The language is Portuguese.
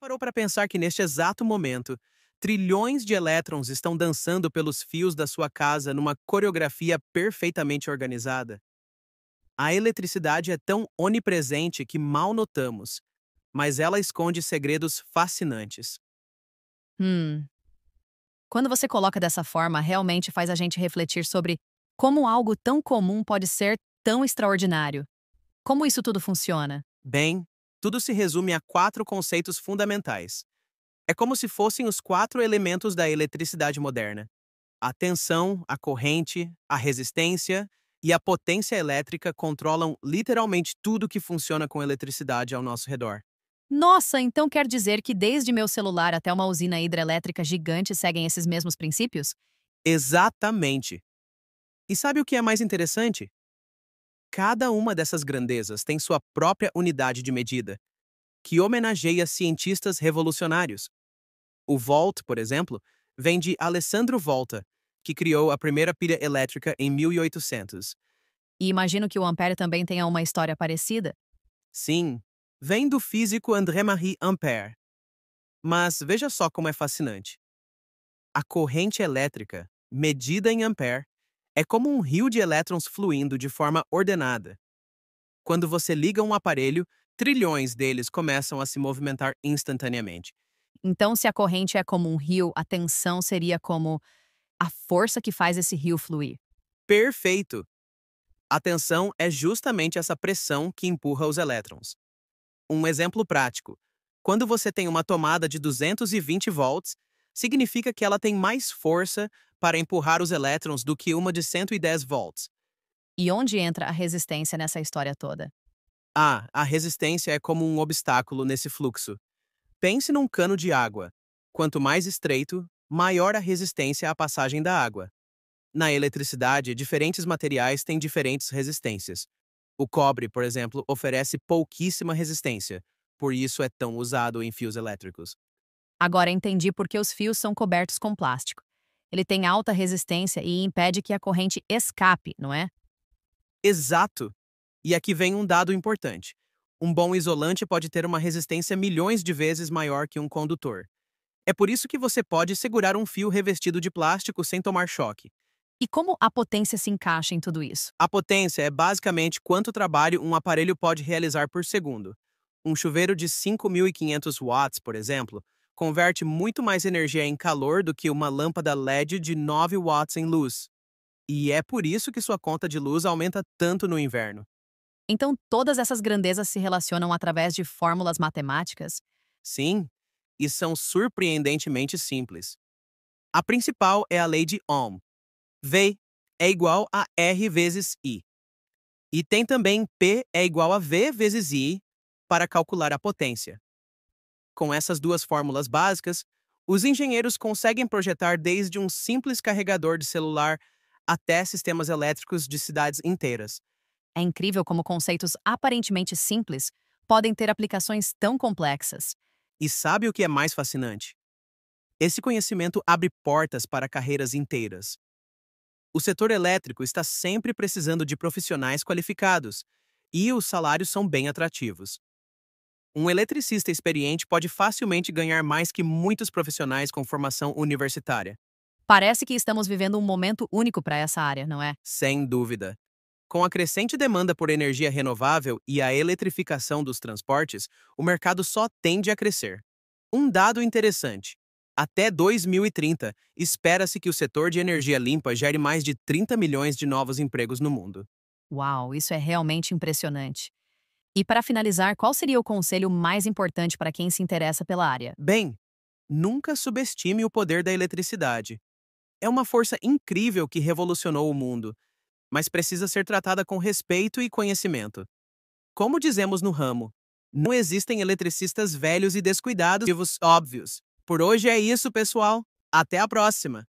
Parou para pensar que neste exato momento, trilhões de elétrons estão dançando pelos fios da sua casa numa coreografia perfeitamente organizada? A eletricidade é tão onipresente que mal notamos, mas ela esconde segredos fascinantes. Hum. Quando você coloca dessa forma, realmente faz a gente refletir sobre como algo tão comum pode ser tão extraordinário. Como isso tudo funciona? Bem, tudo se resume a quatro conceitos fundamentais. É como se fossem os quatro elementos da eletricidade moderna: a tensão, a corrente, a resistência e a potência elétrica controlam literalmente tudo que funciona com eletricidade ao nosso redor. Nossa, então quer dizer que desde meu celular até uma usina hidrelétrica gigante seguem esses mesmos princípios? Exatamente! E sabe o que é mais interessante? Cada uma dessas grandezas tem sua própria unidade de medida, que homenageia cientistas revolucionários. O volt, por exemplo, vem de Alessandro Volta, que criou a primeira pilha elétrica em 1800. E imagino que o ampere também tenha uma história parecida. Sim, vem do físico André-Marie Ampère. Mas veja só como é fascinante. A corrente elétrica, medida em ampere, é como um rio de elétrons fluindo de forma ordenada. Quando você liga um aparelho, trilhões deles começam a se movimentar instantaneamente. Então, se a corrente é como um rio, a tensão seria como a força que faz esse rio fluir. Perfeito! A tensão é justamente essa pressão que empurra os elétrons. Um exemplo prático: quando você tem uma tomada de 220 volts, significa que ela tem mais força para empurrar os elétrons do que uma de 110 volts. E onde entra a resistência nessa história toda? A resistência é como um obstáculo nesse fluxo. Pense num cano de água. Quanto mais estreito, maior a resistência à passagem da água. Na eletricidade, diferentes materiais têm diferentes resistências. O cobre, por exemplo, oferece pouquíssima resistência, por isso é tão usado em fios elétricos. Agora entendi por que os fios são cobertos com plástico. Ele tem alta resistência e impede que a corrente escape, não é? Exato! E aqui vem um dado importante. Um bom isolante pode ter uma resistência milhões de vezes maior que um condutor. É por isso que você pode segurar um fio revestido de plástico sem tomar choque. E como a potência se encaixa em tudo isso? A potência é basicamente quanto trabalho um aparelho pode realizar por segundo. Um chuveiro de 5.500 watts, por exemplo, converte muito mais energia em calor do que uma lâmpada LED de 9 watts em luz. E é por isso que sua conta de luz aumenta tanto no inverno. Então, todas essas grandezas se relacionam através de fórmulas matemáticas? Sim, e são surpreendentemente simples. A principal é a lei de Ohm. V é igual a R vezes I. E tem também P é igual a V vezes I para calcular a potência. Com essas duas fórmulas básicas, os engenheiros conseguem projetar desde um simples carregador de celular até sistemas elétricos de cidades inteiras. É incrível como conceitos aparentemente simples podem ter aplicações tão complexas. E sabe o que é mais fascinante? Esse conhecimento abre portas para carreiras inteiras. O setor elétrico está sempre precisando de profissionais qualificados, e os salários são bem atrativos. Um eletricista experiente pode facilmente ganhar mais que muitos profissionais com formação universitária. Parece que estamos vivendo um momento único para essa área, não é? Sem dúvida. Com a crescente demanda por energia renovável e a eletrificação dos transportes, o mercado só tende a crescer. Um dado interessante: até 2030, espera-se que o setor de energia limpa gere mais de 30 milhões de novos empregos no mundo. Uau, isso é realmente impressionante. E para finalizar, qual seria o conselho mais importante para quem se interessa pela área? Bem, nunca subestime o poder da eletricidade. É uma força incrível que revolucionou o mundo, mas precisa ser tratada com respeito e conhecimento. Como dizemos no ramo, não existem eletricistas velhos e descuidados, motivos óbvios. Por hoje é isso, pessoal. Até a próxima!